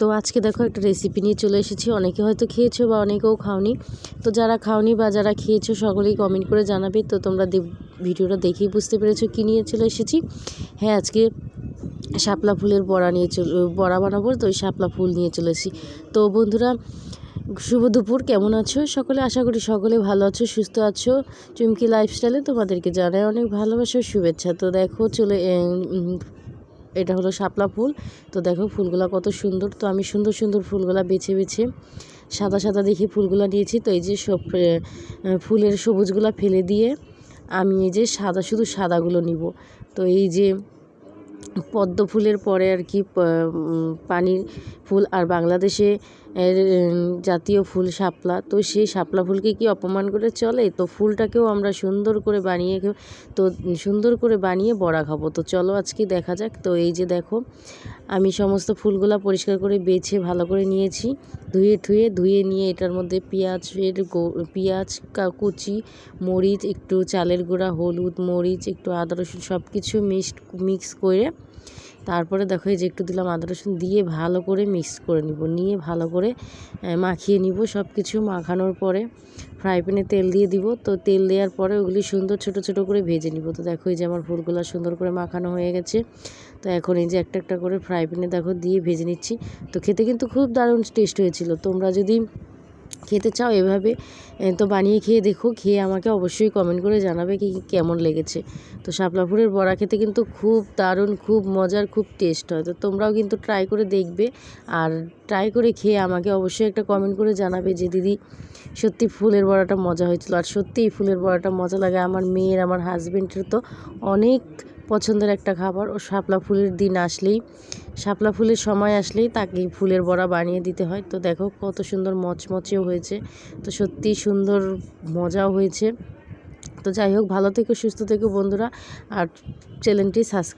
তো আজকে দেখো একটা রেসিপি নিয়ে চলে এসেছি। অনেকে হয়তো খেয়েছো বা অনেকেও খাওনি। তো যারা খাওনি বা যারা খেয়েছো সকলেই কমেন্ট করে জানাবে। তো তোমরা ভিডিওটা দেখেই বুঝতে পেরেছো কী নিয়ে চলে এসেছি। হ্যাঁ, আজকে শাপলা ফুলের বড়া বানাবো। তো ওই শাপলা ফুল নিয়ে চলে এসেছি। তো বন্ধুরা, শুভ দুপুর, কেমন আছো সকলে? আশা করি সকলে ভালো আছো, সুস্থ আছো। চুমকি লাইফস্টাইলে তোমাদেরকে জানাই অনেক ভালোবাসার শুভেচ্ছা। তো দেখো এটা হলো শাপলা ফুল। তো দেখো ফুলগুলা কত সুন্দর। তো আমি সুন্দর সুন্দর ফুলগুলা বেছে বেছে সাদা সাদা দেখে ফুলগুলা নিয়েছি। তো এই যে সব ফুলের সবুজগুলা ফেলে দিয়ে আমি এই যে শুধু সাদাগুলো নিব। তো এই যে পদ্ম ফুলের পরে আর কি পানির ফুল, আর বাংলাদেশে জাতীয় ফুল শাপলা। তো সেই শাপলা ফুলকে কি অপমান করে চলে? তো ফুলটাকেও আমরা সুন্দর করে বানিয়ে বড়া খাবো। তো চলো আজকে দেখা যাক। তো এই যে দেখো, আমি সমস্ত ফুলগুলা পরিষ্কার করে বেছে ভালো করে নিয়েছি, ধুয়ে নিয়ে এটার মধ্যে পেঁয়াজ কুচি, মরিচ, একটু চালের গুঁড়া, হলুদ, মরিচ, একটু আদা রসুন সব কিছু মিক্স করে তারপরে দেখো এই যে একটু দিলাম আদা রসুন দিয়ে ভালো করে মিক্স করে নিয়ে ভালো করে মাখিয়ে নিব। সব কিছু মাখানোর পরে ফ্রাই প্যানে তেল দিয়ে দিব। তো তেল দেওয়ার পরে ওগুলি সুন্দর ছোট ছোট করে ভেজে নিব। তো দেখো এই যে আমার ফুলগুলো সুন্দর করে মাখানো হয়ে গেছে। তো এখন এই যে একটা একটা করে ফ্রাই প্যানে দেখো দিয়ে ভেজে নিচ্ছি। তো খেতে কিন্তু খুব দারুণ টেস্ট হয়েছিল। তোমরা যদি খেতে চাও এভাবে তো বানিয়ে খেয়ে দেখো, খেয়ে আমাকে অবশ্যই কমেন্ট করে জানাবে কি কেমন লেগেছে। তো শাপলা ফুলের বড়া খেতে কিন্তু খুব দারুণ, খুব মজার, খুব টেস্ট হয়। তো তোমরাও কিন্তু ট্রাই করে দেখবে, আর ট্রাই করে খেয়ে আমাকে অবশ্যই একটা কমেন্ট করে জানাবে যে দিদি সত্যি ফুলের বড়াটা মজা হয়েছিল। আর সত্যিই ফুলের বড়াটা মজা লাগে আমার মেয়ের, আমার হাজব্যান্ডের তো অনেক পছন্দের একটা খাবার। ও শাপলা ফুলের দিন আসলেই, শাপলা ফুলের সময় আসলেই তাকে ফুলের বড়া বানিয়ে দিতে হয়। তো দেখো কত সুন্দর মচমচেও হয়েছে। তো সত্যিই সুন্দর মজাও হয়েছে। তো যাই হোক, ভালো থেকো, সুস্থ থেকো বন্ধুরা, আর চ্যানেলটি সাবস্ক্রাইব